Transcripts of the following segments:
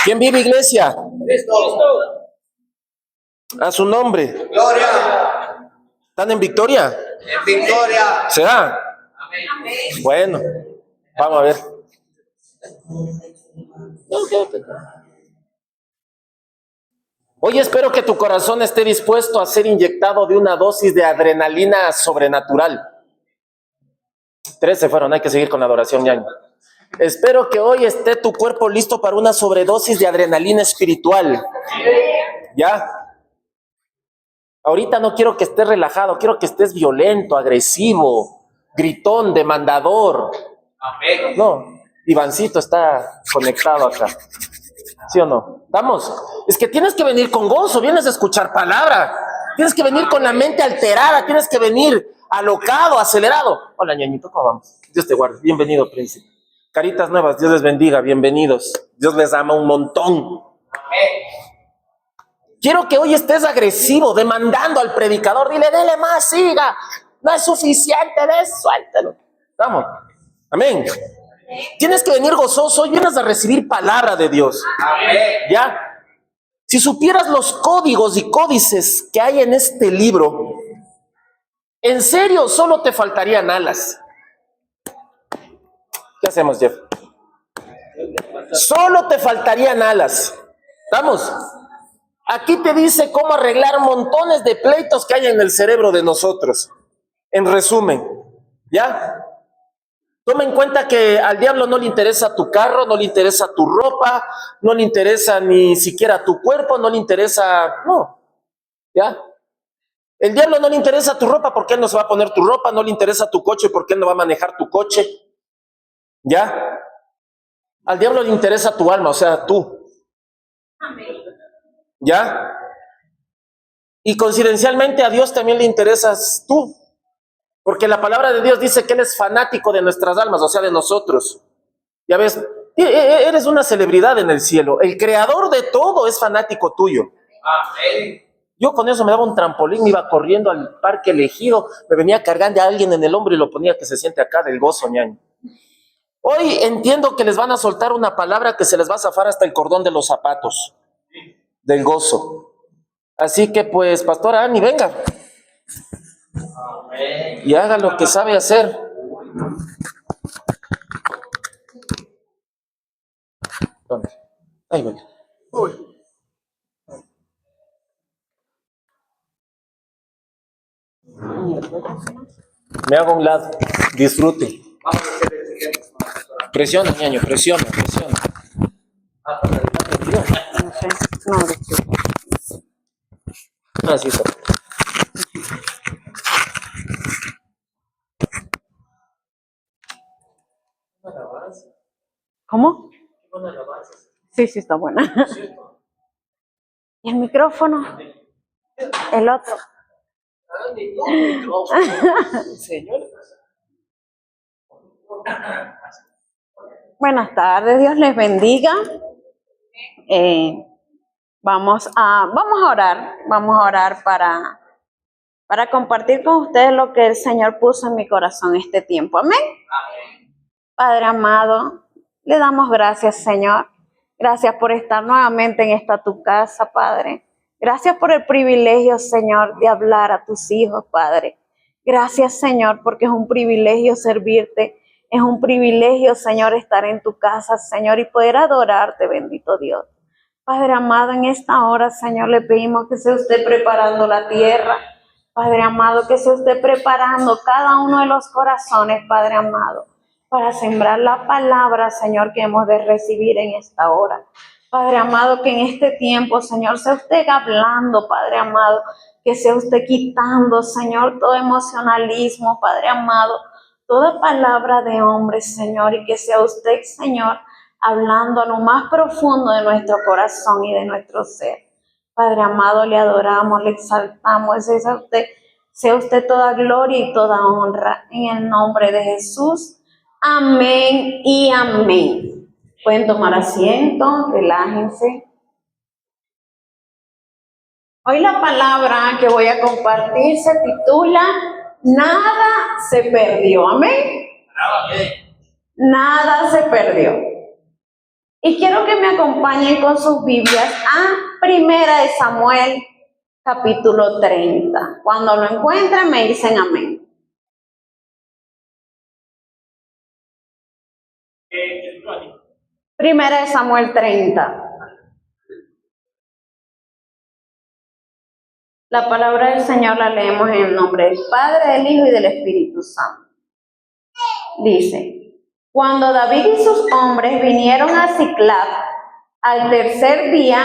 ¿Quién vive, iglesia? Cristo. A su nombre. Gloria. ¿Están en victoria? En victoria. ¿Será? Amén. Bueno, vamos a ver. Hoy espero que tu corazón esté dispuesto a ser inyectado de una dosis de adrenalina sobrenatural. 3 se fueron, hay que seguir con la adoración, ñaño. Espero que hoy esté tu cuerpo listo para una sobredosis de adrenalina espiritual. ¿Ya? Ahorita no quiero que estés relajado, quiero que estés violento, agresivo, gritón, demandador. Amén. No, Ivancito está conectado acá. ¿Sí o no? ¿Vamos? Es que tienes que venir con gozo, vienes a escuchar palabra. Tienes que venir con la mente alterada, tienes que venir alocado, acelerado. Hola, ñañito, ¿cómo vamos? Dios te guarde. Bienvenido, príncipe. Caritas nuevas, Dios les bendiga, bienvenidos. Dios les ama un montón. Quiero que hoy estés agresivo, demandando al predicador. Dile, dele más, siga. No es suficiente, suéltelo. Vamos. Amén. Tienes que venir gozoso. Hoy vienes a recibir palabra de Dios. Amén. ¿Ya? Si supieras los códigos y códices que hay en este libro, en serio, solo te faltarían alas. ¿Qué hacemos, Jeff? Solo te faltarían alas. ¿Estamos? Aquí te dice cómo arreglar montones de pleitos que hay en el cerebro de nosotros. En resumen, ¿ya? Toma en cuenta que al diablo no le interesa tu carro, no le interesa tu ropa, no le interesa ni siquiera tu cuerpo, no le interesa, no, ¿ya? El diablo no le interesa tu ropa porque él no se va a poner tu ropa, no le interesa tu coche porque él no va a manejar tu coche, ¿ya? Al diablo le interesa tu alma, o sea, tú. ¿Ya? Y coincidencialmente a Dios también le interesas tú. Porque la palabra de Dios dice que Él es fanático de nuestras almas, o sea, de nosotros. Ya ves, eres una celebridad en el cielo. El creador de todo es fanático tuyo. Amén. Yo con eso me daba un trampolín, me iba corriendo al parque elegido, me venía cargando a alguien en el hombro y lo ponía que se siente acá del gozo, ñaño. Hoy entiendo que les van a soltar una palabra que se les va a zafar hasta el cordón de los zapatos, del gozo. Así que pues, pastora Ani, venga. Amén. Y haga lo que sabe hacer. ¿Dónde? Ahí voy. Me hago a un lado. Disfrute. Presiona, ñaño, presiona. No sé, no, de hecho. Así está. ¿Cómo? Sí, sí, está buena. ¿Y el micrófono? El otro. Buenas tardes, Dios les bendiga. Vamos a orar para compartir con ustedes lo que el Señor puso en mi corazón este tiempo. Amén. Padre amado, le damos gracias, Señor. Gracias por estar nuevamente en esta tu casa, Padre. Gracias por el privilegio, Señor, de hablar a tus hijos, Padre. Gracias, Señor, porque es un privilegio servirte. Es un privilegio, Señor, estar en tu casa, Señor, y poder adorarte, bendito Dios. Padre amado, en esta hora, Señor, le pedimos que sea usted preparando la tierra. Padre amado, que sea usted preparando cada uno de los corazones, Padre amado, para sembrar la palabra, Señor, que hemos de recibir en esta hora. Padre amado, que en este tiempo, Señor, sea usted hablando, Padre amado, que sea usted quitando, Señor, todo emocionalismo, Padre amado, toda palabra de hombre, Señor, y que sea usted, Señor, hablando a lo más profundo de nuestro corazón y de nuestro ser. Padre amado, le adoramos, le exaltamos, sea usted toda gloria y toda honra, en el nombre de Jesús. Amén y amén. Pueden tomar asiento, relájense. Hoy la palabra que voy a compartir se titula Nada se perdió. Amén. Amén. Nada se perdió. Y quiero que me acompañen con sus Biblias a Primera de Samuel, capítulo 30. Cuando lo encuentren me dicen amén. Primera de Samuel 30. La palabra del Señor la leemos en el nombre del Padre, del Hijo y del Espíritu Santo. Dice: cuando David y sus hombres vinieron a Siclag al tercer día,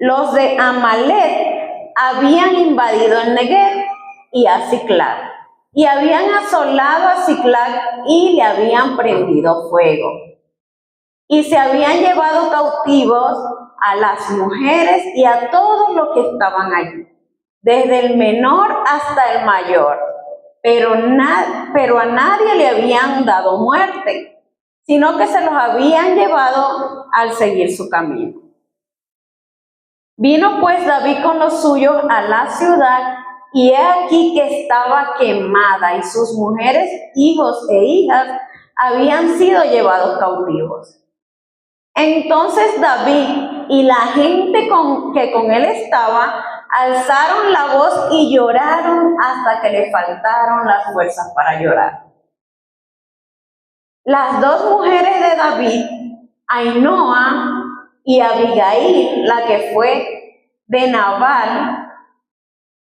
los de Amalec habían invadido el Negev y a Siclag, y habían asolado a Siclag y le habían prendido fuego. Y se habían llevado cautivos a las mujeres y a todos los que estaban allí, desde el menor hasta el mayor, pero a nadie le habían dado muerte, sino que se los habían llevado al seguir su camino. Vino pues David con los suyos a la ciudad, y he aquí que estaba quemada, y sus mujeres, hijos e hijas habían sido llevados cautivos. Entonces David y la gente que con él estaba alzaron la voz y lloraron hasta que le faltaron las fuerzas para llorar. Las dos mujeres de David, Ainhoa y Abigail, la que fue de Nabal,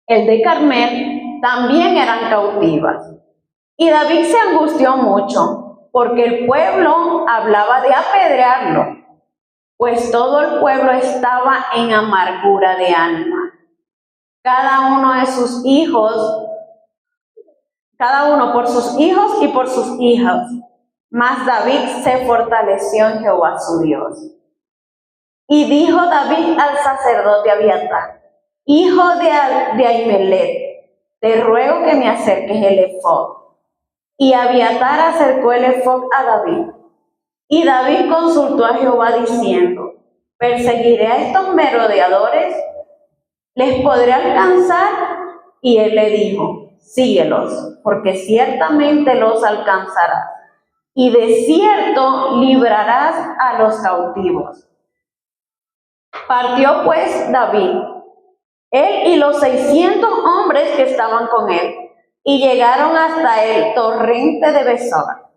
el de Carmel, también eran cautivas. Y David se angustió mucho, porque el pueblo hablaba de apedrearlo, pues todo el pueblo estaba en amargura de alma. Cada uno por sus hijos y por sus hijas. Mas David se fortaleció en Jehová su Dios. Y dijo David al sacerdote Abiatar, hijo de Ahimelech: te ruego que me acerques el efod. Y Abiatar acercó el efod a David. Y David consultó a Jehová diciendo: ¿perseguiré a estos merodeadores? ¿Les podré alcanzar? Y él le dijo: síguelos, porque ciertamente los alcanzarás, y de cierto librarás a los cautivos. Partió pues David, él y los 600 hombres que estaban con él, y llegaron hasta el torrente de Besor,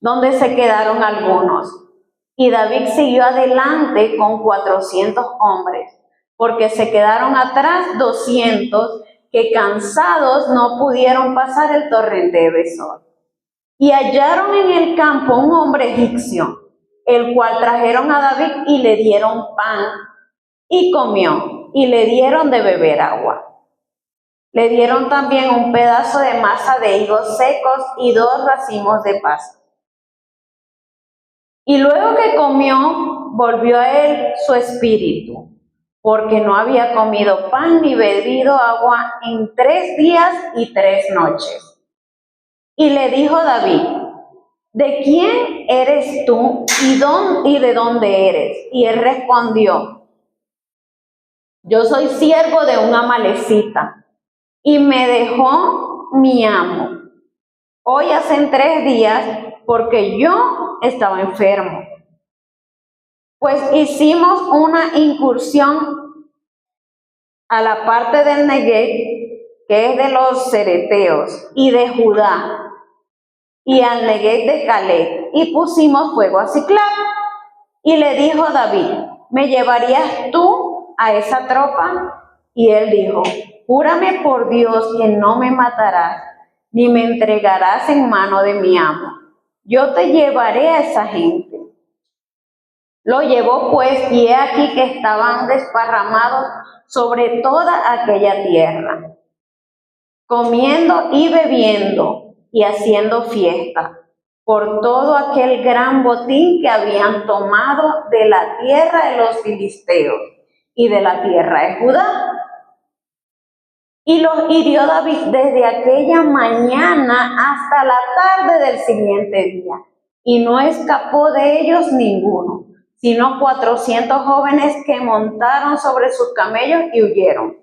donde se quedaron algunos. Y David siguió adelante con 400 hombres, porque se quedaron atrás 200 que cansados no pudieron pasar el torrente de Besor. Y hallaron en el campo un hombre egipcio, el cual trajeron a David y le dieron pan, y comió, y le dieron de beber agua. Le dieron también un pedazo de masa de higos secos y 2 racimos de pasas. Y luego que comió, volvió a él su espíritu, porque no había comido pan ni bebido agua en 3 días y 3 noches. Y le dijo David: ¿de quién eres tú y de dónde eres? Y él respondió: yo soy siervo de un amalecita, y me dejó mi amo. Hoy hacen 3 días, porque yo estaba enfermo. Pues hicimos una incursión a la parte del Negev, que es de los cereteos, y de Judá, y al Negev de Caleb, y pusimos fuego a Siclag. Y le dijo David: ¿me llevarías tú a esa tropa? Y él dijo: júrame por Dios que no me matarás, ni me entregarás en mano de mi amo. Yo te llevaré a esa gente. Lo llevó pues, y he aquí que estaban desparramados sobre toda aquella tierra, comiendo y bebiendo y haciendo fiesta por todo aquel gran botín que habían tomado de la tierra de los filisteos y de la tierra de Judá. Y los hirió David desde aquella mañana hasta la tarde del siguiente día, y no escapó de ellos ninguno, sino 400 jóvenes que montaron sobre sus camellos y huyeron.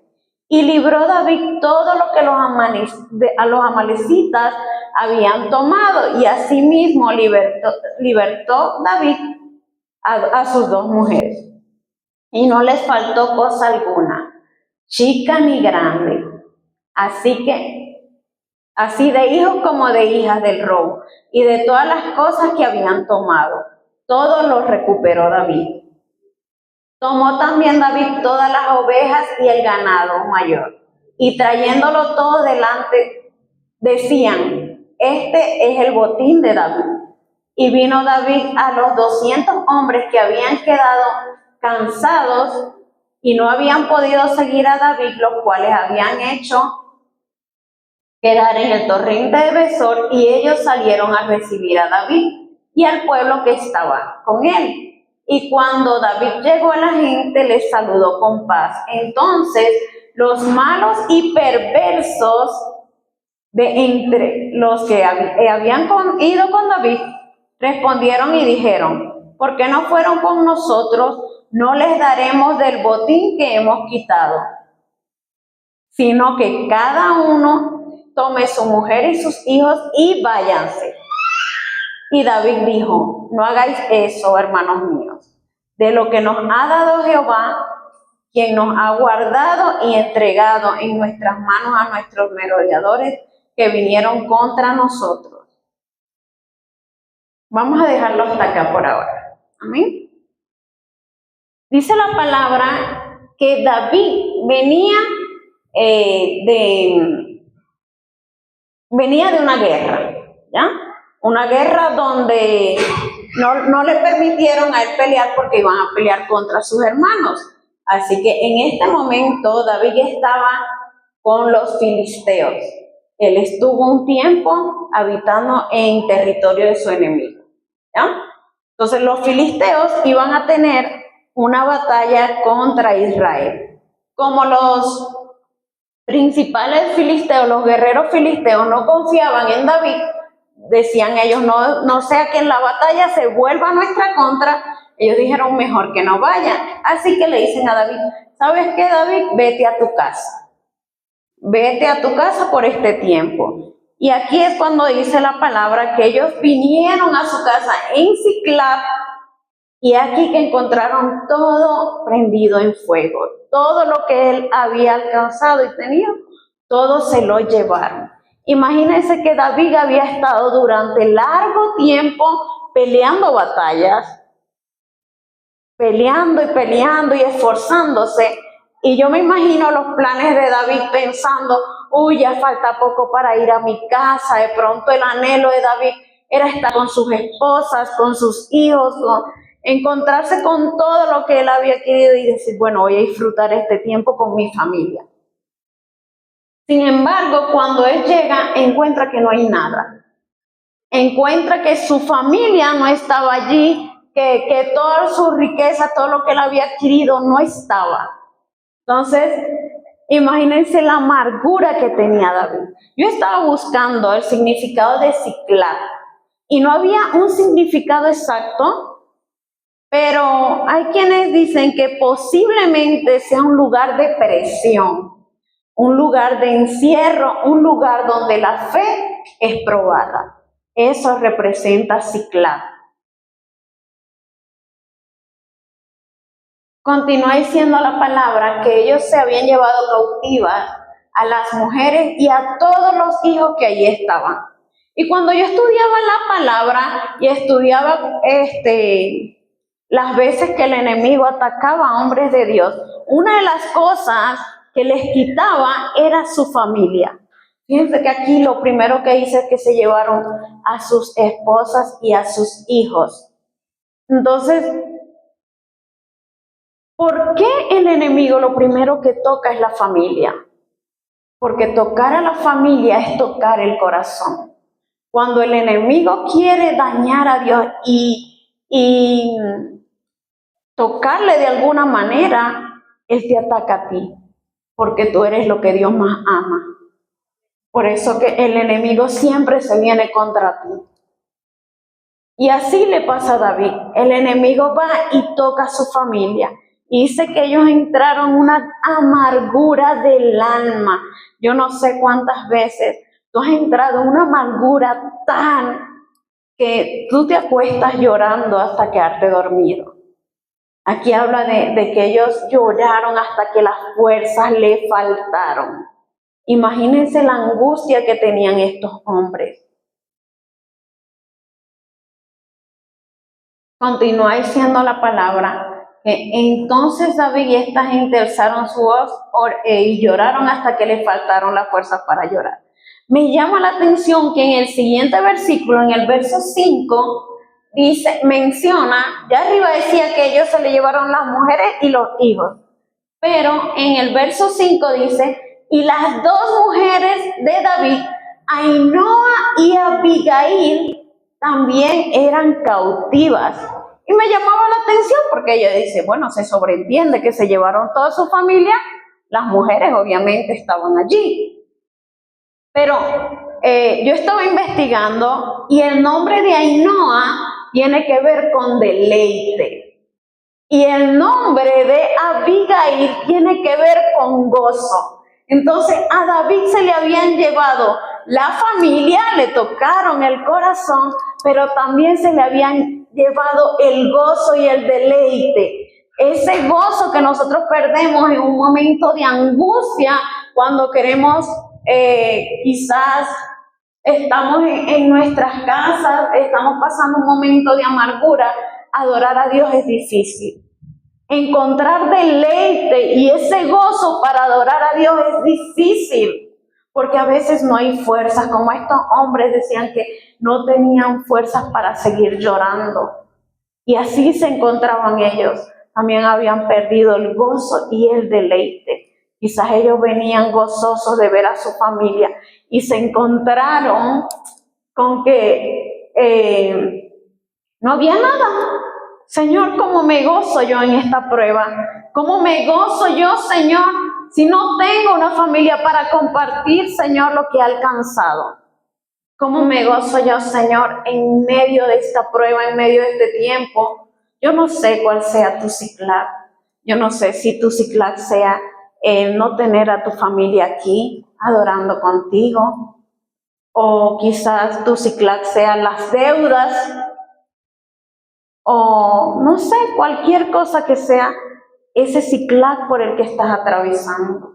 Y libró David todo lo que a los amalecitas habían tomado, y asimismo libertó David a sus dos mujeres. Y no les faltó cosa alguna, chica ni grande. Así de hijos como de hijas del robo, y de todas las cosas que habían tomado, todo lo recuperó David. Tomó también David todas las ovejas y el ganado mayor, y trayéndolo todo delante, decían, este es el botín de David. Y vino David a los 200 hombres que habían quedado cansados y no habían podido seguir a David, los cuales habían hecho quedar en el torrente de Besor, y ellos salieron a recibir a David y al pueblo que estaba con él. Y cuando David llegó a la gente, les saludó con paz. Entonces los malos y perversos de entre los que habían ido con David respondieron y dijeron, ¿por qué no fueron con nosotros? No les daremos del botín que hemos quitado, sino que cada uno tome su mujer y sus hijos y váyanse. Y David dijo, no hagáis eso, hermanos míos, de lo que nos ha dado Jehová, quien nos ha guardado y entregado en nuestras manos a nuestros merodeadores que vinieron contra nosotros. Vamos a dejarlo hasta acá por ahora. Amén. Dice la palabra que David venía de una guerra, ¿ya? Una guerra donde no le permitieron a él pelear porque iban a pelear contra sus hermanos. Así que en este momento David estaba con los filisteos. Él estuvo un tiempo habitando en territorio de su enemigo, ¿ya? Entonces los filisteos iban a tener una batalla contra Israel. Como los principales filisteos, los guerreros filisteos no confiaban en David, decían ellos, no sea que en la batalla se vuelva a nuestra contra, ellos dijeron mejor que no vayan. Así que le dicen a David, ¿sabes qué, David? Vete a tu casa. Vete a tu casa por este tiempo. Y aquí es cuando dice la palabra que ellos vinieron a su casa en Siclag, y aquí que encontraron todo prendido en fuego. Todo lo que él había alcanzado y tenía, todo se lo llevaron. Imagínense que David había estado durante largo tiempo peleando batallas, peleando y esforzándose. Y yo me imagino los planes de David pensando, uy, ya falta poco para ir a mi casa. De pronto el anhelo de David era estar con sus esposas, con sus hijos, encontrarse con todo lo que él había querido y decir, bueno, voy a disfrutar este tiempo con mi familia. Sin embargo, cuando él llega, encuentra que no hay nada. Encuentra que su familia no estaba allí, que toda su riqueza, todo lo que él había adquirido no estaba. Entonces, imagínense la amargura que tenía David. Yo estaba buscando el significado de Siclag y no había un significado exacto, pero hay quienes dicen que posiblemente sea un lugar de presión, un lugar de encierro, un lugar donde la fe es probada. Eso representa Siclag. Continúa diciendo la palabra que ellos se habían llevado cautivas a las mujeres y a todos los hijos que allí estaban. Y cuando yo estudiaba la palabra y estudiaba las veces que el enemigo atacaba a hombres de Dios, una de las cosas que les quitaba era su familia. Fíjense que aquí lo primero que dice es que se llevaron a sus esposas y a sus hijos. Entonces, ¿por qué el enemigo lo primero que toca es la familia? Porque tocar a la familia es tocar el corazón. Cuando el enemigo quiere dañar a Dios y tocarle de alguna manera, él te ataca a ti, porque tú eres lo que Dios más ama. Por eso que el enemigo siempre se viene contra ti. Y así le pasa a David. El enemigo va y toca a su familia. Y dice que ellos entraron en una amargura del alma. Yo no sé cuántas veces tú has entrado en una amargura tan que tú te acuestas llorando hasta quedarte dormido. Aquí habla de que ellos lloraron hasta que las fuerzas le faltaron. Imagínense la angustia que tenían estos hombres. Continúa diciendo la palabra que entonces David y esta gente alzaron su voz y lloraron hasta que les faltaron las fuerzas para llorar. Me llama la atención que en el siguiente versículo, en el verso 5, menciona, ya arriba decía que ellos se le llevaron las mujeres y los hijos, pero en el verso 5 dice, y las dos mujeres de David, Ainhoa y Abigail, también eran cautivas. Y me llamaba la atención porque ella dice, bueno, se sobreentiende que se llevaron toda su familia, las mujeres obviamente estaban allí. Pero yo estaba investigando y el nombre de Ainhoa tiene que ver con deleite. Y el nombre de Abigail tiene que ver con gozo. Entonces a David se le habían llevado la familia, le tocaron el corazón, pero también se le habían llevado el gozo y el deleite. Ese gozo que nosotros perdemos en un momento de angustia cuando queremos, quizás estamos en nuestras casas, estamos pasando un momento de amargura, adorar a Dios es difícil. Encontrar deleite y ese gozo para adorar a Dios es difícil, porque a veces no hay fuerzas, como estos hombres decían que no tenían fuerzas para seguir llorando. Y así se encontraban ellos. También habían perdido el gozo y el deleite. Quizás ellos venían gozosos de ver a su familia y se encontraron con que no había nada. Señor, ¿cómo me gozo yo en esta prueba? ¿Cómo me gozo yo, Señor, si no tengo una familia para compartir, Señor, lo que he alcanzado? ¿Cómo me gozo yo, Señor, en medio de esta prueba, en medio de este tiempo? Yo no sé cuál sea tu ciclac. Yo no sé si tu ciclac sea no tener a tu familia aquí, adorando contigo. O quizás tu ciclac sea las deudas. O no sé, cualquier cosa que sea ese ciclac por el que estás atravesando.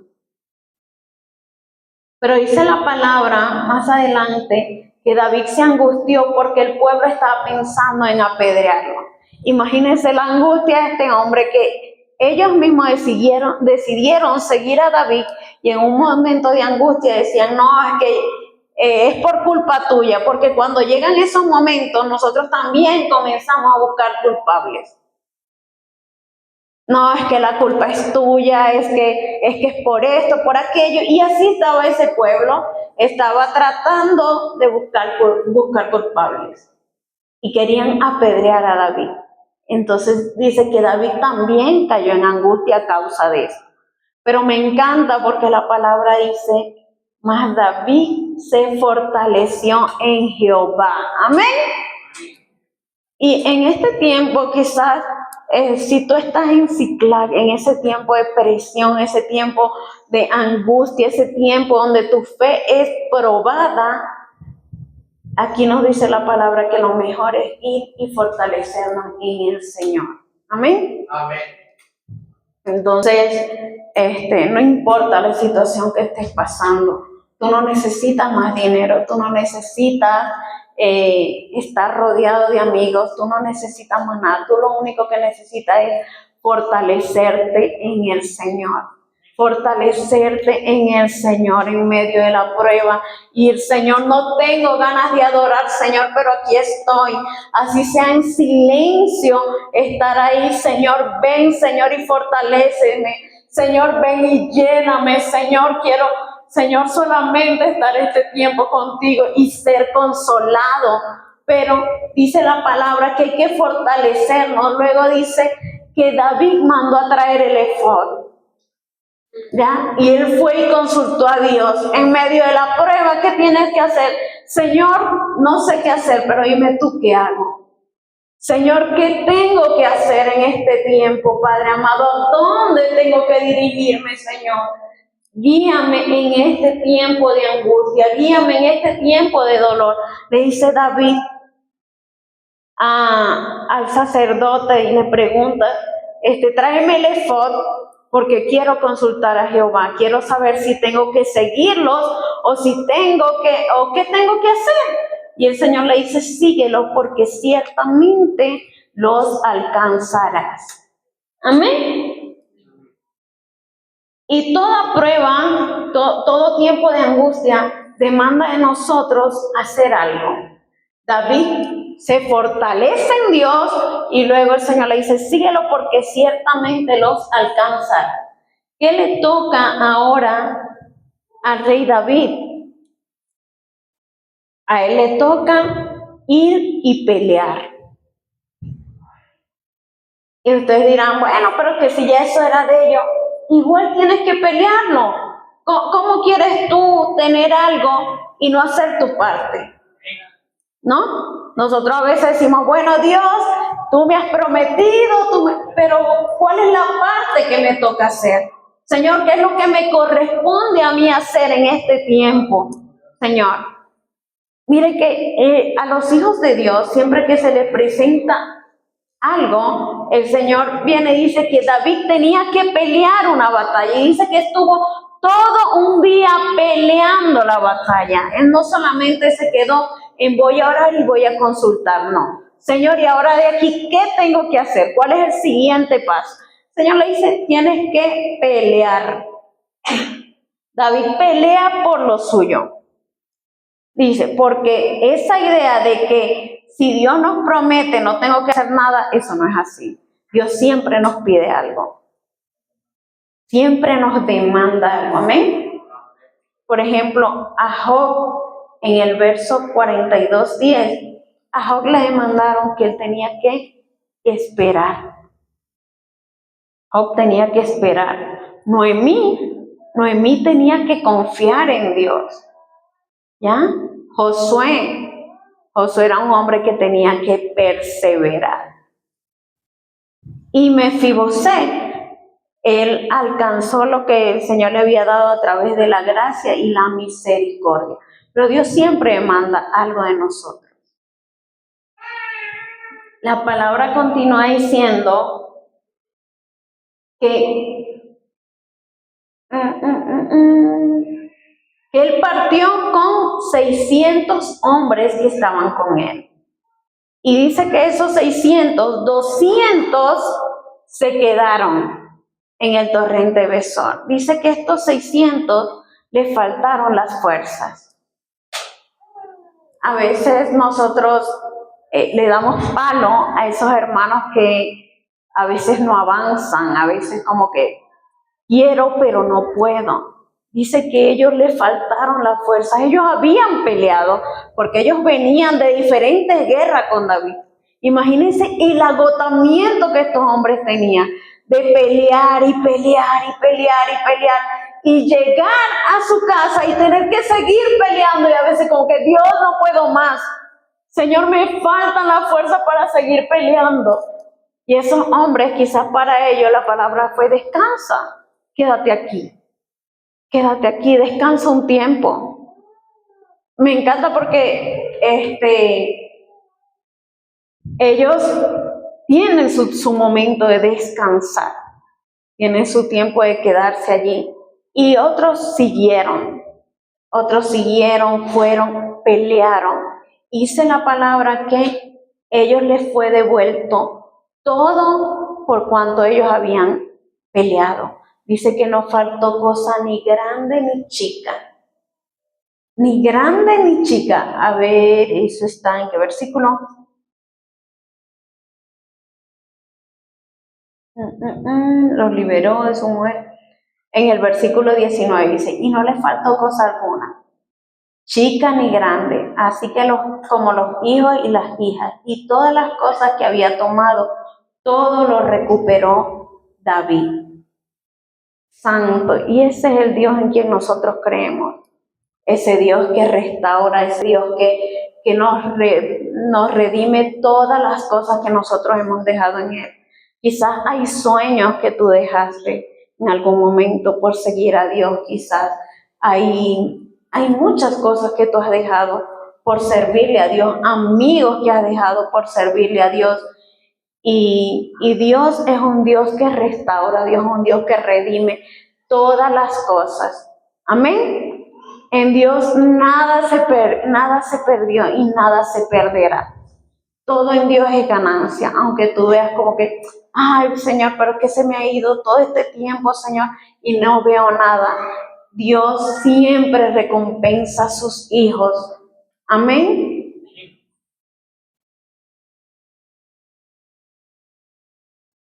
Pero dice la palabra más adelante que David se angustió porque el pueblo estaba pensando en apedrearlo. Imagínense la angustia de este hombre que ellos mismos decidieron seguir a David y en un momento de angustia decían, no, es que es por culpa tuya, porque cuando llegan esos momentos nosotros también comenzamos a buscar culpables. No, es que la culpa es tuya, es que es por esto, por aquello, y así estaba ese pueblo, estaba tratando de buscar culpables y querían apedrear a David. Entonces dice que David también cayó en angustia a causa de eso. Pero me encanta porque la palabra dice, mas David se fortaleció en Jehová. Amén. Y en este tiempo quizás, si tú estás en ciclac, en ese tiempo de presión, ese tiempo de angustia, ese tiempo donde tu fe es probada, aquí nos dice la palabra que lo mejor es ir y fortalecernos en el Señor. Amén. Amén. Entonces, no importa la situación que estés pasando, tú no necesitas más dinero, tú no necesitas estar rodeado de amigos, tú no necesitas más nada, tú lo único que necesitas es fortalecerte en el Señor. Fortalecerte en el Señor en medio de la prueba. Y el Señor, no tengo ganas de adorar, Señor, pero aquí estoy. Así sea en silencio, estar ahí. Señor, ven, Señor, y fortaléceme. Señor, ven y lléname. Señor, quiero, Señor, solamente estar este tiempo contigo y ser consolado. Pero dice la palabra que hay que fortalecernos. Luego dice que David mandó a traer el efod. ¿Ya? Y él fue y consultó a Dios en medio de la prueba. ¿Qué tienes que hacer? Señor, no sé qué hacer, pero dime tú qué hago. Señor, ¿qué tengo que hacer en este tiempo, Padre amado? ¿A dónde tengo que dirigirme, Señor? Guíame en este tiempo de angustia, guíame en este tiempo de dolor. Le dice David, al sacerdote y le pregunta, tráeme el efod porque quiero consultar a Jehová, quiero saber si tengo que seguirlos o qué tengo que hacer. Y el Señor le dice, síguelo porque ciertamente los alcanzarás. Amén. Y toda prueba, todo tiempo de angustia demanda de nosotros hacer algo. David se fortalece en Dios y luego el Señor le dice, síguelo porque ciertamente los alcanzará. ¿Qué le toca ahora al rey David? A él le toca ir y pelear. Y ustedes dirán, bueno, pero que si ya eso era de ellos, igual tienes que pelearlo. ¿Cómo quieres tú tener algo y no hacer tu parte? ¿No? Nosotros a veces decimos, bueno, Dios, tú me has prometido, pero ¿cuál es la parte que me toca hacer? Señor, ¿qué es lo que me corresponde a mí hacer en este tiempo? Señor, mire que a los hijos de Dios, siempre que se les presenta algo, el Señor viene y dice que David tenía que pelear una batalla, y dice que estuvo todo un día peleando la batalla. Él no solamente se quedó en voy a orar y voy a consultar, no. Señor, y ahora de aquí, ¿qué tengo que hacer? ¿Cuál es el siguiente paso? El Señor le dice, tienes que pelear. David pelea por lo suyo. Dice, porque esa idea de que si Dios nos promete no tengo que hacer nada, eso no es así. Dios siempre nos pide algo. Siempre nos demanda algo. Amén. Por ejemplo, a Job, en el verso 42:10, a Job le demandaron que él tenía que esperar. Job tenía que esperar. Noemí tenía que confiar en Dios. ¿Ya? Josué era un hombre que tenía que perseverar. Y Mefiboset, él alcanzó lo que el Señor le había dado a través de la gracia y la misericordia. Pero Dios siempre demanda algo de nosotros. La palabra continúa diciendo que él partió con 600 hombres que estaban con él. Y dice que esos 200 se quedaron en el torrente Besor. Dice que estos 600 le faltaron las fuerzas. A veces nosotros le damos palo a esos hermanos que a veces no avanzan, a veces como que quiero pero no puedo. Dice que ellos le faltaron las fuerzas. Ellos habían peleado porque ellos venían de diferentes guerras con David. Imagínense el agotamiento que estos hombres tenían de pelear y pelear y pelear y pelear y llegar a su casa y tener que seguir peleando y a veces como que Dios, no puedo más. Señor, me faltan las fuerzas para seguir peleando. Y esos hombres, quizás para ellos la palabra fue descansa, quédate aquí. Quédate aquí, descansa un tiempo. Me encanta porque ellos tienen su momento de descansar, tienen su tiempo de quedarse allí. Y otros siguieron, fueron, pelearon. Dice la palabra que ellos les fue devuelto todo por cuanto ellos habían peleado. Dice que no faltó cosa ni grande ni chica. Ni grande ni chica. A ver, eso está en qué versículo. Los liberó de su mujer. En el versículo 19 dice, y no le faltó cosa alguna, chica ni grande, así que como los hijos y las hijas, y todas las cosas que había tomado, todo lo recuperó David. Santo, y ese es el Dios en quien nosotros creemos, ese Dios que restaura, ese Dios que nos redime todas las cosas que nosotros hemos dejado en Él. Quizás hay sueños que tú dejaste en algún momento por seguir a Dios, quizás hay muchas cosas que tú has dejado por servirle a Dios, amigos que has dejado por servirle a Dios. Y Dios es un Dios que restaura, Dios es un Dios que redime todas las cosas. Amén. En Dios nada se perdió y nada se perderá. Todo en Dios es ganancia, aunque tú veas como que, ay Señor, pero que se me ha ido todo este tiempo, Señor, y no veo nada. Dios siempre recompensa a sus hijos. Amén.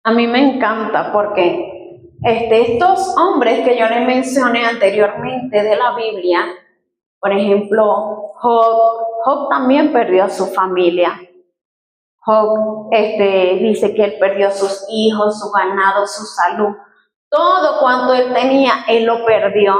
A mí me encanta porque estos hombres que yo les mencioné anteriormente de la Biblia, por ejemplo, Job también perdió a su familia. Job dice que él perdió sus hijos, su ganado, su salud. Todo cuanto él tenía, él lo perdió.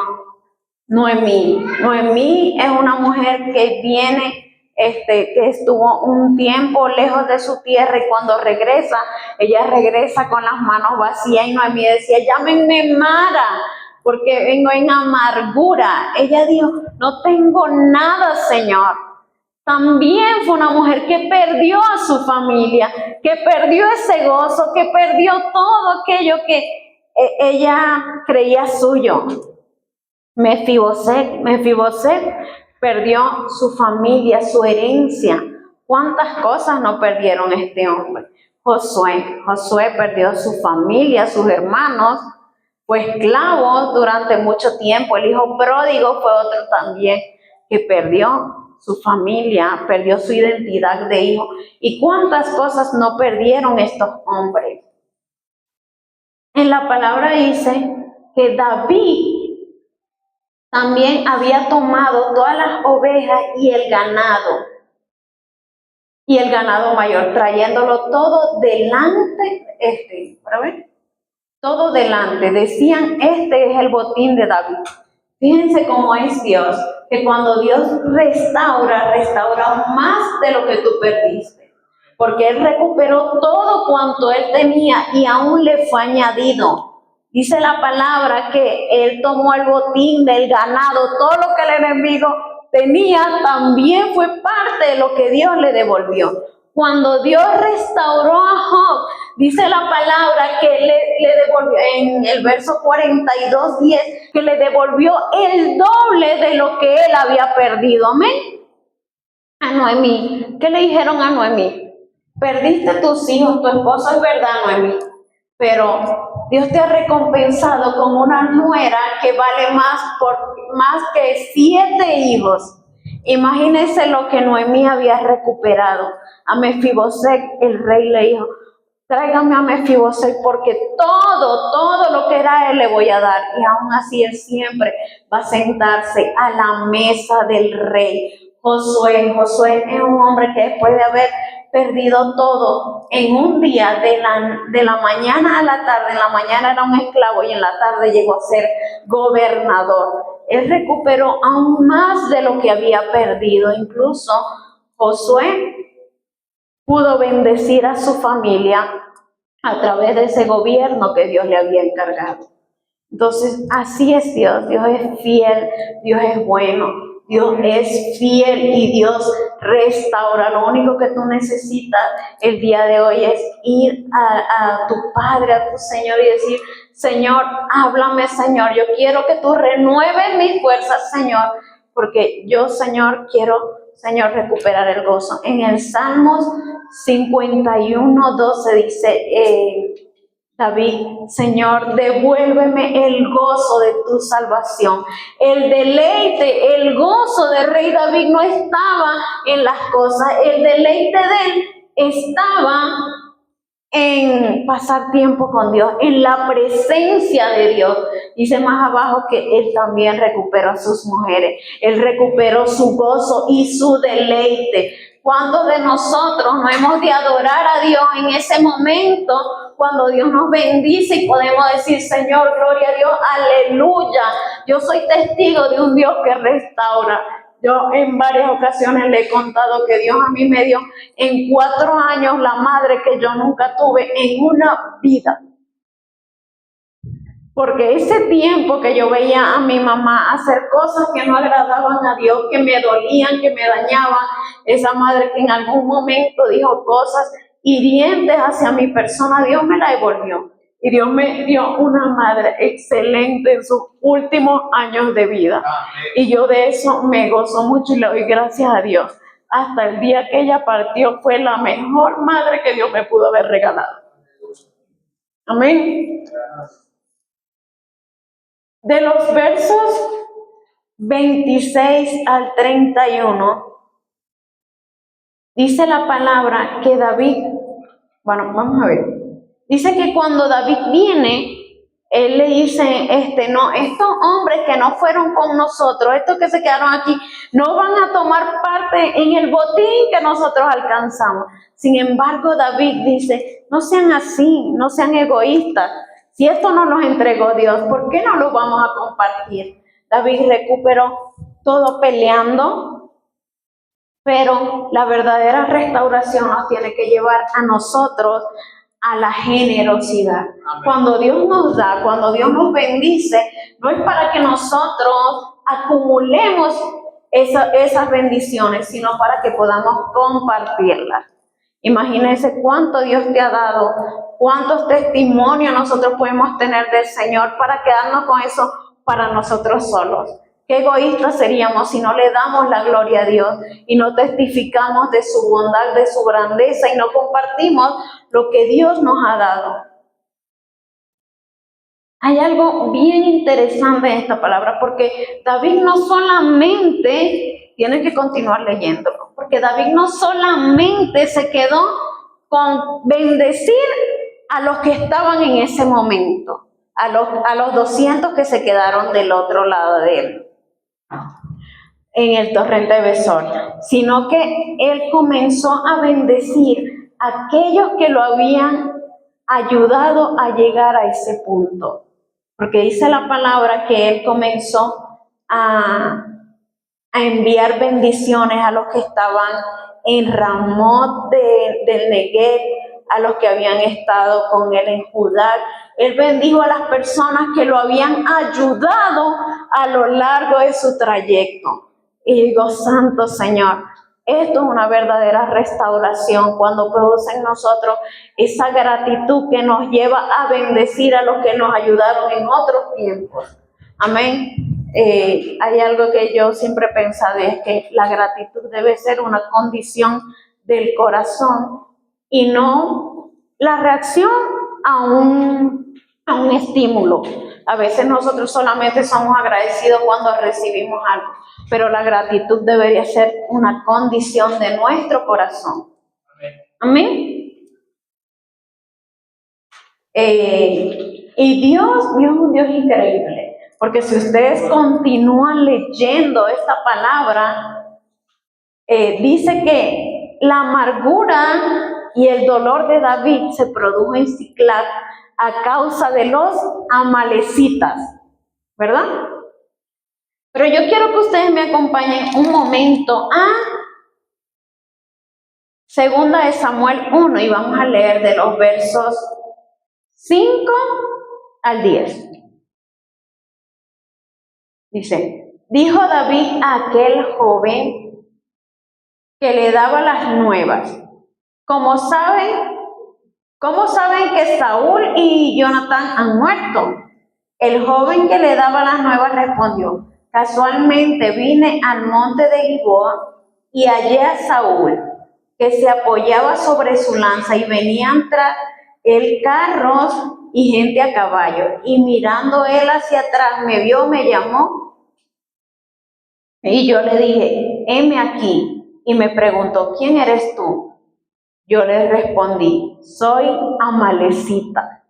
Noemí es una mujer que viene, que estuvo un tiempo lejos de su tierra y cuando regresa, ella regresa con las manos vacías y Noemí decía, llámenme Mara, porque vengo en amargura. Ella dijo, no tengo nada, Señor. También fue una mujer que perdió a su familia, que perdió ese gozo, que perdió todo aquello que ella creía suyo. Mefiboset perdió su familia, su herencia. ¿Cuántas cosas no perdieron este hombre? Josué perdió su familia, sus hermanos, fue esclavo durante mucho tiempo. El hijo pródigo fue otro también que perdió su familia, perdió su identidad de hijo. ¿Y cuántas cosas no perdieron estos hombres? En la palabra dice que David también había tomado todas las ovejas y el ganado mayor, trayéndolo todo delante, todo delante. Decían, este es el botín de David. Fíjense cómo es Dios, que cuando Dios restaura más de lo que tú perdiste, porque Él recuperó todo cuanto Él tenía y aún le fue añadido. Dice la palabra que Él tomó el botín del ganado, todo lo que el enemigo tenía también fue parte de lo que Dios le devolvió. Cuando Dios restauró a Job, dice la palabra que le devolvió, en el verso 42:10, que le devolvió el doble de lo que él había perdido. Amén. A Noemí, ¿qué le dijeron a Noemí? Perdiste tus hijos, tu esposo, es verdad, Noemí, pero Dios te ha recompensado con una nuera que vale más que 7 hijos. Imagínense lo que Noemí había recuperado. A Mefiboset, el rey le dijo, tráigame a Mefiboset porque todo lo que era él le voy a dar. Y aún así él siempre va a sentarse a la mesa del rey. Josué es un hombre que después de haber perdido todo en un día, de la mañana a la tarde, en la mañana era un esclavo y en la tarde llegó a ser gobernador. Él recuperó aún más de lo que había perdido. Incluso Josué pudo bendecir a su familia a través de ese gobierno que Dios le había encargado. Entonces, así es Dios. Dios es fiel, Dios es bueno, Dios es fiel y Dios restaura. Lo único que tú necesitas el día de hoy es ir a tu Padre, a tu Señor y decir, Señor, háblame, Señor. Yo quiero que tú renueves mis fuerzas, Señor, porque yo, Señor, quiero, Señor, recuperar el gozo. En el Salmos 51:12 dice David, Señor, devuélveme el gozo de tu salvación. El deleite, el gozo del rey David no estaba en las cosas. El deleite de él estaba en pasar tiempo con Dios, en la presencia de Dios. Dice más abajo que él también recuperó a sus mujeres. Él recuperó su gozo y su deleite. ¿Cuántos de nosotros no hemos de adorar a Dios en ese momento cuando Dios nos bendice y podemos decir, Señor, gloria a Dios, aleluya? Yo soy testigo de un Dios que restaura. Yo en varias ocasiones le he contado que Dios a mí me dio en 4 años la madre que yo nunca tuve en una vida. Porque ese tiempo que yo veía a mi mamá hacer cosas que no agradaban a Dios, que me dolían, que me dañaban, esa madre que en algún momento dijo cosas hirientes hacia mi persona, Dios me la devolvió. Y Dios me dio una madre excelente en sus últimos años de vida. Y yo de eso me gozo mucho y le doy gracias a Dios. Hasta el día que ella partió fue la mejor madre que Dios me pudo haber regalado. Amén. De los versos 26 al 31, dice la palabra que David, bueno, vamos a ver, dice que cuando David viene, él le dice, no, estos hombres que no fueron con nosotros, estos que se quedaron aquí, no van a tomar parte en el botín que nosotros alcanzamos. Sin embargo, David dice, no sean así, no sean egoístas. Si esto no nos entregó Dios, ¿por qué no lo vamos a compartir? David recuperó todo peleando, pero la verdadera restauración nos tiene que llevar a nosotros a la generosidad. Amén. Cuando Dios nos da, cuando Dios nos bendice, no es para que nosotros acumulemos esas bendiciones, sino para que podamos compartirlas. Imagínense cuánto Dios te ha dado, cuántos testimonios nosotros podemos tener del Señor para quedarnos con eso para nosotros solos. Qué egoístas seríamos si no le damos la gloria a Dios y no testificamos de su bondad, de su grandeza y no compartimos lo que Dios nos ha dado. Hay algo bien interesante en esta palabra porque David no solamente, tiene que continuar leyéndolo, porque David no solamente se quedó con bendecir a los que estaban en ese momento, a los 200 que se quedaron del otro lado de él, en el torrente de Besor, sino que él comenzó a bendecir a aquellos que lo habían ayudado a llegar a ese punto. Porque dice la palabra que él comenzó a enviar bendiciones a los que estaban en Ramot del Negev, a los que habían estado con él en Judá. Él bendijo a las personas que lo habían ayudado a lo largo de su trayecto. Y digo, Santo Señor, esto es una verdadera restauración cuando produce en nosotros esa gratitud que nos lleva a bendecir a los que nos ayudaron en otros tiempos. Amén. Hay algo que yo siempre he pensado, es que la gratitud debe ser una condición del corazón y no la reacción a un estímulo. A veces nosotros solamente somos agradecidos cuando recibimos algo, pero la gratitud debería ser una condición de nuestro corazón. Amén. Y Dios es un Dios increíble, porque si ustedes continúan leyendo esta palabra, dice que la amargura y el dolor de David se produjo en Siclag a causa de los amalecitas, ¿verdad? Pero yo quiero que ustedes me acompañen un momento a Segunda de Samuel 1 y vamos a leer de los versos 5 al 10. Dice, dijo David a aquel joven que le daba las nuevas, ¿cómo saben que Saúl y Jonatán han muerto? El joven que le daba las nuevas respondió, casualmente vine al monte de Gilboa y hallé a Saúl, que se apoyaba sobre su lanza y venían tras él carros y gente a caballo. Y mirando él hacia atrás, me vio, me llamó y yo le dije, heme aquí. Y me preguntó, ¿quién eres tú? Yo le respondí, soy amalecita.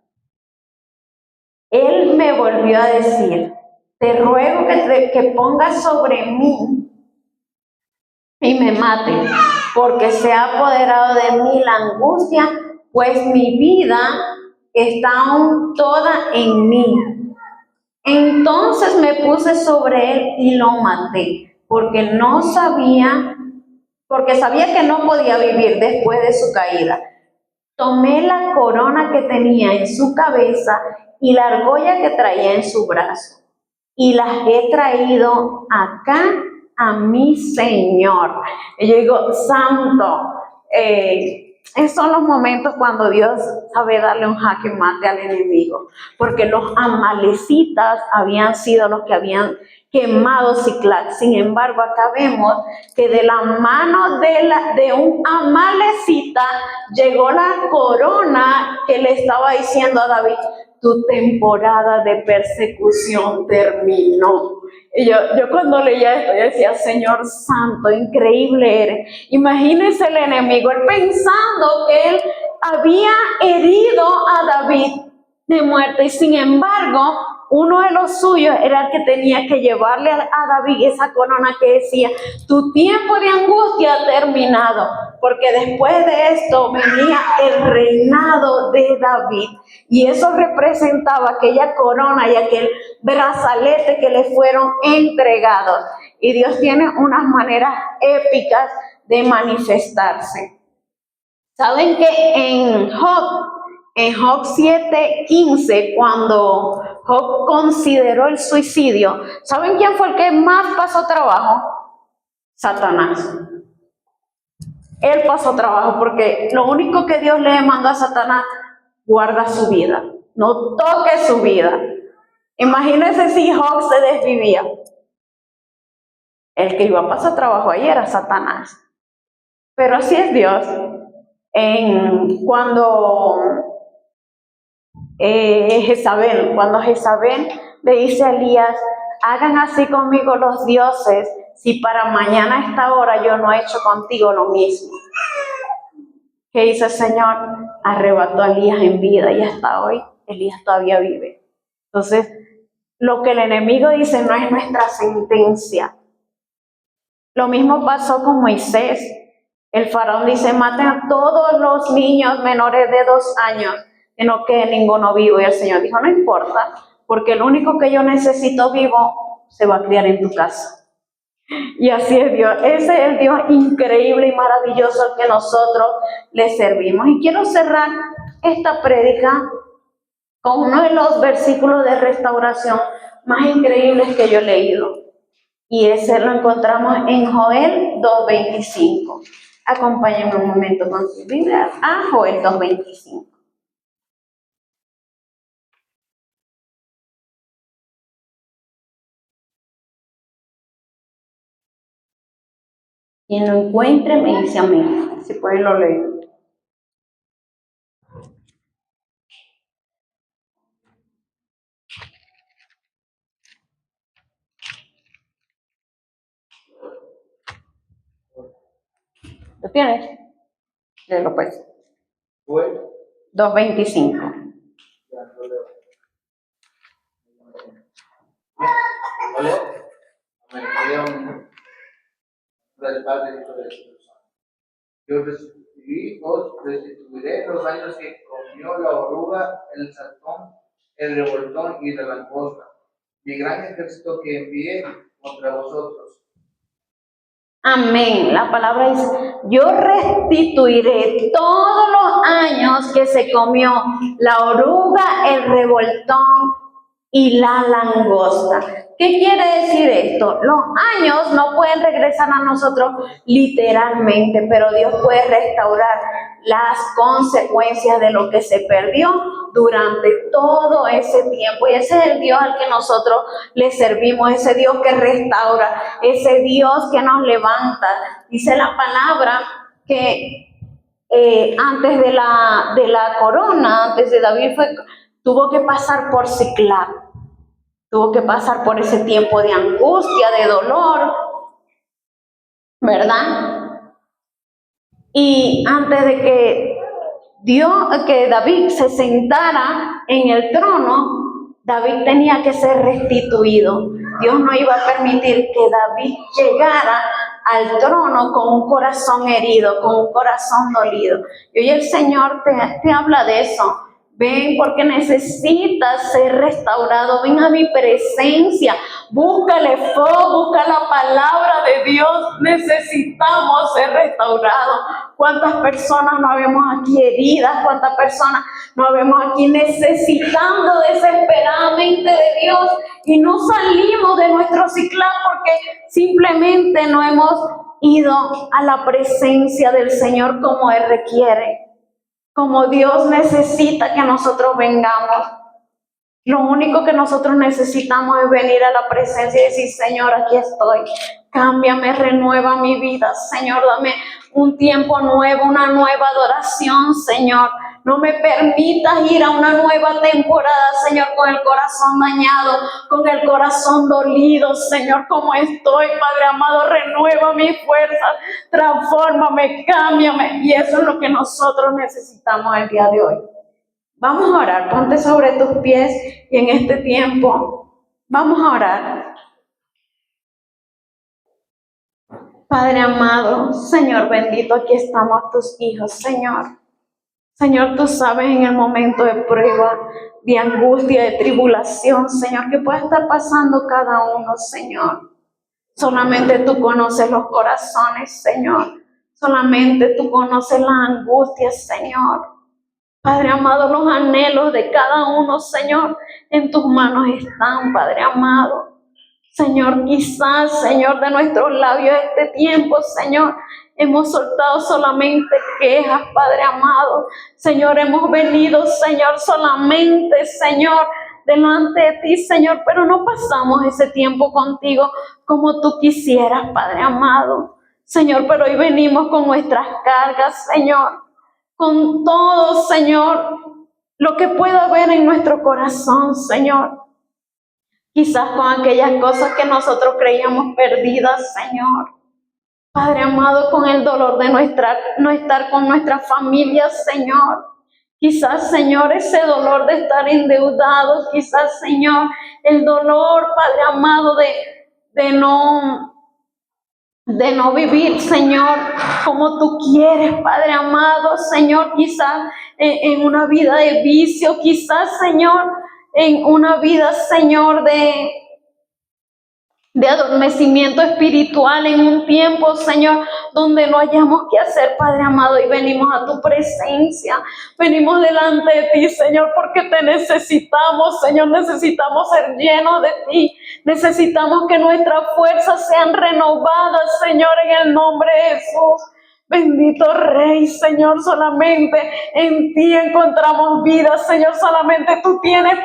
Él me volvió a decir, te ruego que pongas sobre mí y me mates, porque se ha apoderado de mí la angustia, pues mi vida está aún toda en mí. Entonces me puse sobre él y lo maté, porque sabía que no podía vivir después de su caída. Tomé la corona que tenía en su cabeza y la argolla que traía en su brazo, y las he traído acá a mi Señor. Y yo digo, santo, esos son los momentos cuando Dios sabe darle un jaque mate al enemigo, porque los amalecitas habían sido los que habían quemado Siclac. Sin embargo, acá vemos que de la mano de un amalecita llegó la corona que le estaba diciendo a David: tu temporada de persecución terminó. Y yo cuando leía esto, yo decía, Señor santo, increíble eres. Imagínese el enemigo, él pensando que él había herido a David de muerte, y sin embargo, uno de los suyos era el que tenía que llevarle a David esa corona que decía: tu tiempo de angustia ha terminado, porque después de esto venía el reinado de David. Y eso representaba aquella corona y aquel brazalete que le fueron entregados. Y Dios tiene unas maneras épicas de manifestarse. ¿Saben que en Job 7:15, cuando Job consideró el suicidio, ¿saben quién fue el que más pasó trabajo? Satanás. Él pasó trabajo, porque lo único que Dios le mandó a Satanás: guarda su vida, no toque su vida. Imagínense si Job se desvivía. El que iba a pasar trabajo ahí era Satanás. Pero así es Dios. Cuando Jezabel le dice a Elías: hagan así conmigo los dioses, si para mañana a esta hora yo no he hecho contigo lo mismo. ¿Qué hizo el Señor? Arrebató a Elías en vida, y hasta hoy Elías todavía vive. Entonces, lo que el enemigo dice no es nuestra sentencia. Lo mismo pasó con Moisés. El faraón dice: maten a todos los niños menores de 2 años, que no quede ninguno vivo. Y el Señor dijo: no importa, porque el único que yo necesito vivo se va a criar en tu casa. Y así es Dios. Ese es el Dios increíble y maravilloso al que nosotros le servimos. Y quiero cerrar esta prédica con uno de los versículos de restauración más increíbles que yo he leído. Y ese lo encontramos en Joel 2:25. Acompáñenme un momento con su Biblia a Joel 2:25. Quien lo encuentre me dice amén. Si pueden lo leer. ¿Lo tienes? Léelo pues. 2:25. Os restituiré los años que comió la oruga, el saltón, el revoltón y la langosta, mi gran ejército que envié contra vosotros. Amén. La palabra dice: yo restituiré todos los años que se comió la oruga, el revoltón y la langosta. ¿Qué quiere decir esto? Los años no pueden regresar a nosotros literalmente, pero Dios puede restaurar las consecuencias de lo que se perdió durante todo ese tiempo. Y ese es el Dios al que nosotros le servimos, ese Dios que restaura, ese Dios que nos levanta. Dice la palabra que antes de la corona, antes de David, tuvo que pasar por Siclac. Tuvo que pasar por ese tiempo de angustia, de dolor, ¿verdad? Y antes de que David se sentara en el trono, David tenía que ser restituido. Dios no iba a permitir que David llegara al trono con un corazón herido, con un corazón dolido. Y hoy el Señor te habla de eso. Ven porque necesitas ser restaurado. Ven a mi presencia. Búscale fuego, busca la palabra de Dios. Necesitamos ser restaurados. cuántas personas nos vemos aquí heridas, cuántas personas nos vemos aquí necesitando desesperadamente de Dios y no salimos de nuestro ciclado porque simplemente no hemos ido a la presencia del Señor como Él requiere, como Dios necesita que nosotros vengamos. Lo único que nosotros necesitamos es venir a la presencia y decir, Señor, aquí estoy, cámbiame, renueva mi vida, Señor, dame un tiempo nuevo, una nueva adoración, Señor. No me permitas ir a una nueva temporada, Señor, con el corazón dañado, con el corazón dolido, Señor, como estoy, Padre amado, renueva mis fuerzas, transfórmame, cámbiame. Y eso es lo que nosotros necesitamos el día de hoy. Vamos a orar, ponte sobre tus pies y en este tiempo vamos a orar. Padre amado, Señor bendito, aquí estamos tus hijos, Señor. Señor, tú sabes en el momento de prueba, de angustia, de tribulación, Señor, que puede estar pasando cada uno, Señor. Solamente tú conoces los corazones, Señor. Solamente tú conoces las angustias, Señor. Padre amado, los anhelos de cada uno, Señor, en tus manos están, Padre amado. Señor, quizás, Señor, de nuestros labios este tiempo, Señor, hemos soltado solamente quejas, Padre amado. Señor, hemos venido, Señor, solamente, Señor, delante de ti, Señor, pero no pasamos ese tiempo contigo como tú quisieras, Padre amado. Señor, pero hoy venimos con nuestras cargas, Señor. Con todo, Señor, lo que pueda haber en nuestro corazón, Señor. Quizás con aquellas cosas que nosotros creíamos perdidas, Señor. Padre amado, con el dolor de no estar con nuestra familia, Señor. Quizás, Señor, ese dolor de estar endeudados. Quizás, Señor, el dolor, Padre amado, de no vivir, Señor, como tú quieres, Padre amado, Señor, quizás en una vida de vicio, quizás, Señor, en una vida, Señor, de adormecimiento espiritual, en un tiempo, Señor, donde no hayamos qué hacer, Padre amado, y venimos a tu presencia, venimos delante de ti, Señor, porque te necesitamos, Señor, necesitamos ser llenos de ti, necesitamos que nuestras fuerzas sean renovadas, Señor, en el nombre de Jesús. Bendito Rey, Señor, solamente en ti encontramos vida, Señor, solamente tú tienes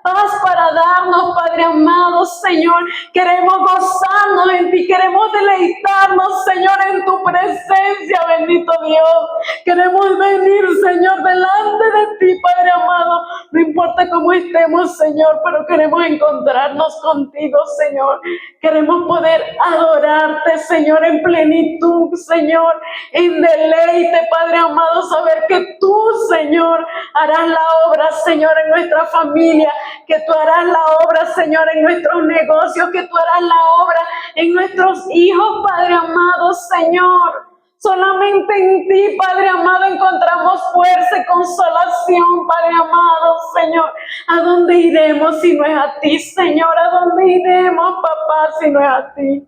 paz para darnos, Padre amado, Señor. Queremos gozarnos en ti, queremos deleitarnos, Señor, en tu presencia, bendito Dios. Queremos venir, Señor, delante de ti, Padre amado. No importa cómo estemos, Señor, pero queremos encontrarnos contigo, Señor. Queremos poder adorarte, Señor, en plenitud, Señor, en deleite, Padre amado, saber que tú, Señor, harás la obra, Señor, en nuestra familia, que tú harás la obra, Señor, en nuestros negocios, que tú harás la obra en nuestros hijos, Padre amado, Señor. Solamente en ti, Padre amado, encontramos fuerza y consolación, Padre amado, Señor. ¿A dónde iremos si no es a ti, Señor? ¿A dónde iremos, papá, si no es a ti?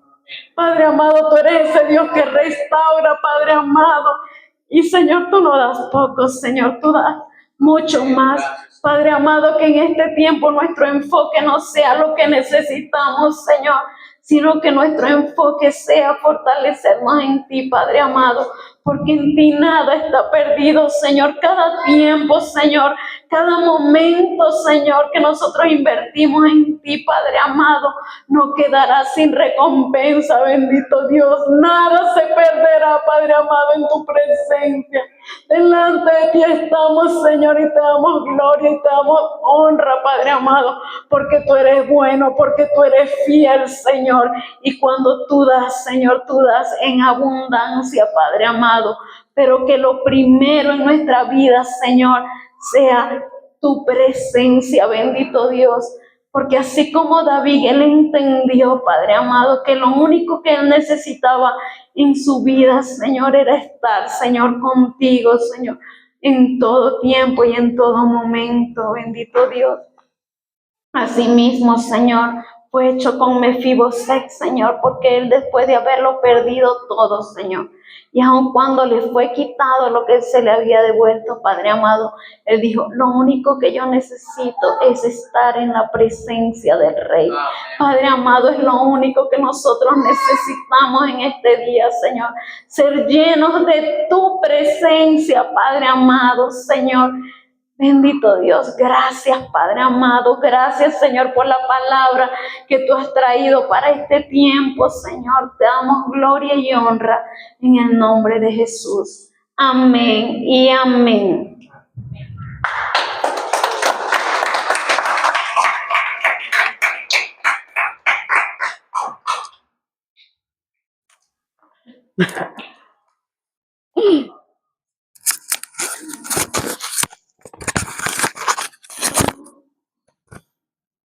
Padre amado, tú eres ese Dios que restaura, Padre amado. Y Señor, tú no das poco, Señor, tú das mucho más. Padre amado, que en este tiempo nuestro enfoque no sea lo que necesitamos, Señor, sino que nuestro enfoque sea fortalecernos en ti, Padre amado, porque en ti nada está perdido, Señor. Cada tiempo, Señor, cada momento, Señor, que nosotros invertimos en ti, Padre amado, no quedará sin recompensa, bendito Dios. Nada se perderá, Padre amado, en tu presencia. Delante de ti estamos, Señor, y te damos gloria y te damos honra, Padre amado, porque tú eres bueno, porque tú eres fiel, Señor. Y cuando tú das, Señor, tú das en abundancia, Padre amado. Pero que lo primero en nuestra vida, Señor, sea tu presencia, bendito Dios. Porque así como David, él entendió, Padre amado, que lo único que él necesitaba en su vida, Señor, era estar, Señor, contigo, Señor, en todo tiempo y en todo momento, bendito Dios. Asimismo, Señor, fue hecho con Mefiboset, Señor, porque él después de haberlo perdido todo, Señor, y aun cuando le fue quitado lo que se le había devuelto, Padre amado, él dijo, lo único que yo necesito es estar en la presencia del Rey. Padre amado, es lo único que nosotros necesitamos en este día, Señor, ser llenos de tu presencia, Padre amado, Señor. Bendito Dios, gracias Padre amado, gracias Señor por la palabra que tú has traído para este tiempo, Señor. Te damos gloria y honra en el nombre de Jesús. Amén y amén.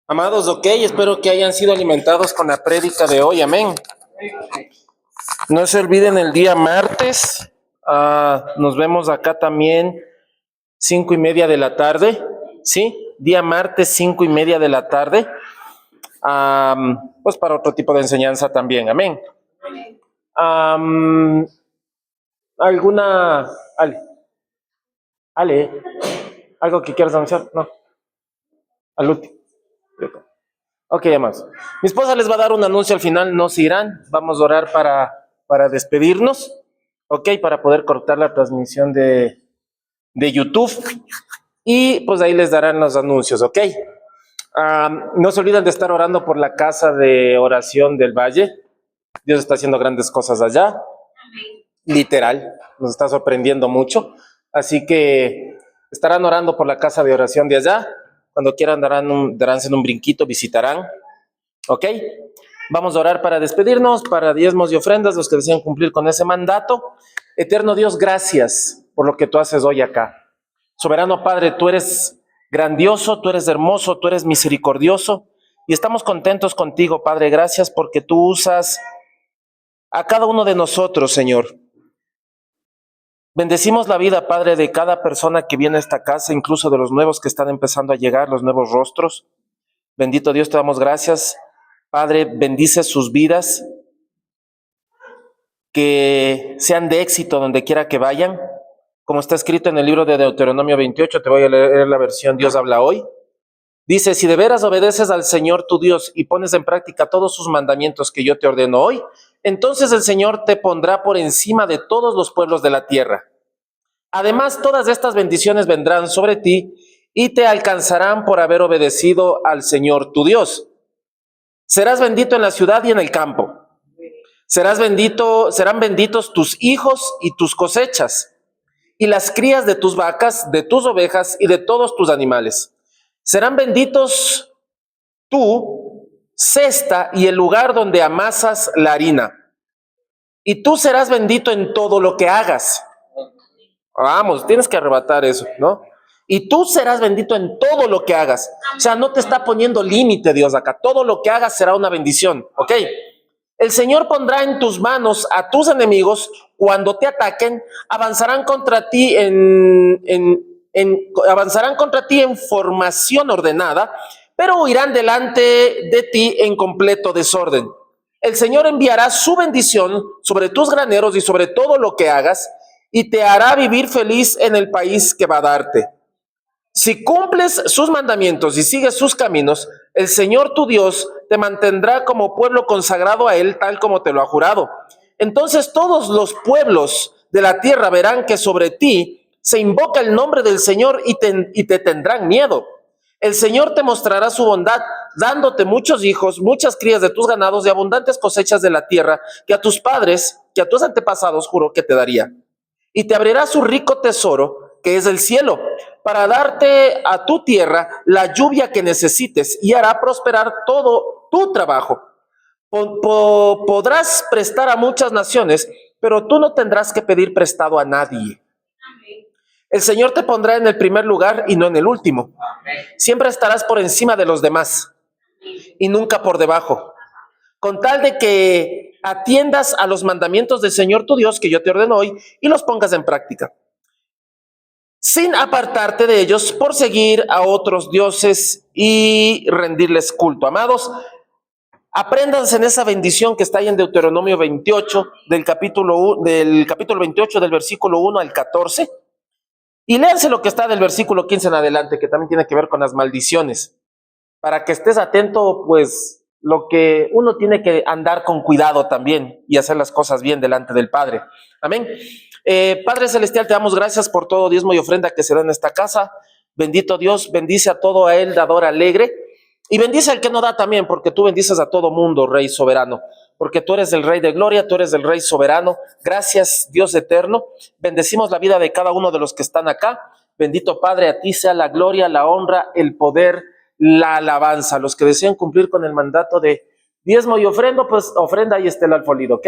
Amados, ok, espero que hayan sido alimentados con la prédica de hoy, amén. No se olviden el día martes, nos vemos acá también 5:30 de la tarde, ¿sí? Día martes 5:30 de la tarde, pues para otro tipo de enseñanza también, amén. ¿Alguna, Ale, algo que quieras anunciar? No, al último. Ok, amados. Mi esposa les va a dar un anuncio al final, no se irán. Vamos a orar para despedirnos, ok, para poder cortar la transmisión de YouTube. Y pues ahí les darán los anuncios, ok. No se olviden de estar orando por la casa de oración del Valle. Dios está haciendo grandes cosas allá. Literal, nos está sorprendiendo mucho. Así que estarán orando por la casa de oración de allá. Cuando quieran darán un brinquito, visitarán. ¿Ok? Vamos a orar para despedirnos, para diezmos y ofrendas, los que desean cumplir con ese mandato. Eterno Dios, gracias por lo que tú haces hoy acá. Soberano Padre, tú eres grandioso, tú eres hermoso, tú eres misericordioso. Y estamos contentos contigo, Padre. Gracias porque tú usas a cada uno de nosotros, Señor. Bendecimos la vida, Padre, de cada persona que viene a esta casa, incluso de los nuevos que están empezando a llegar, los nuevos rostros. Bendito Dios, te damos gracias. Padre, bendice sus vidas, que sean de éxito donde quiera que vayan. Como está escrito en el libro de Deuteronomio 28, te voy a leer la versión Dios habla hoy. Dice, si de veras obedeces al Señor tu Dios y pones en práctica todos sus mandamientos que yo te ordeno hoy, entonces el Señor te pondrá por encima de todos los pueblos de la tierra. Además, todas estas bendiciones vendrán sobre ti y te alcanzarán por haber obedecido al Señor tu Dios. Serás bendito en la ciudad y en el campo. Serán benditos tus hijos y tus cosechas, y las crías de tus vacas, de tus ovejas y de todos tus animales. Serán benditos tu cesta y el lugar donde amasas la harina. Y tú serás bendito en todo lo que hagas. Vamos, tienes que arrebatar eso, ¿no? Y tú serás bendito en todo lo que hagas. O sea, no te está poniendo límite Dios acá. Todo lo que hagas será una bendición, ¿ok? El Señor pondrá en tus manos a tus enemigos cuando te ataquen, avanzarán contra ti en formación ordenada, pero huirán delante de ti en completo desorden. El Señor enviará su bendición sobre tus graneros y sobre todo lo que hagas, y te hará vivir feliz en el país que va a darte. Si cumples sus mandamientos y sigues sus caminos, el Señor tu Dios te mantendrá como pueblo consagrado a Él, tal como te lo ha jurado. Entonces todos los pueblos de la tierra verán que sobre ti se invoca el nombre del Señor y te tendrán miedo. El Señor te mostrará su bondad, dándote muchos hijos, muchas crías de tus ganados y abundantes cosechas de la tierra que a tus padres, que a tus antepasados juró que te daría. Y te abrirá su rico tesoro, que es el cielo, para darte a tu tierra la lluvia que necesites, y hará prosperar todo tu trabajo. Podrás prestar a muchas naciones, pero tú no tendrás que pedir prestado a nadie. El Señor te pondrá en el primer lugar y no en el último. Siempre estarás por encima de los demás y nunca por debajo, con tal de que atiendas a los mandamientos del Señor tu Dios que yo te ordeno hoy y los pongas en práctica, sin apartarte de ellos por seguir a otros dioses y rendirles culto. Amados, Apréndanse en esa bendición que está ahí en Deuteronomio 28, del capítulo 28, del versículo 1 al 14. Y léanse lo que está del versículo 15 en adelante, que también tiene que ver con las maldiciones. Para que estés atento, pues, lo que uno tiene que andar con cuidado también y hacer las cosas bien delante del Padre. Amén. Padre Celestial, te damos gracias por todo diezmo y ofrenda que se da en esta casa. Bendito Dios, bendice a todo a él, dador alegre. Y bendice al que no da también, porque tú bendices a todo mundo, Rey soberano. Porque tú eres el Rey de gloria, tú eres el Rey soberano. Gracias, Dios eterno. Bendecimos la vida de cada uno de los que están acá. Bendito Padre, a ti sea la gloria, la honra, el poder, la alabanza. Los que desean cumplir con el mandato de diezmo y ofrenda, pues ofrenda, ahí está el alfolí, ¿ok?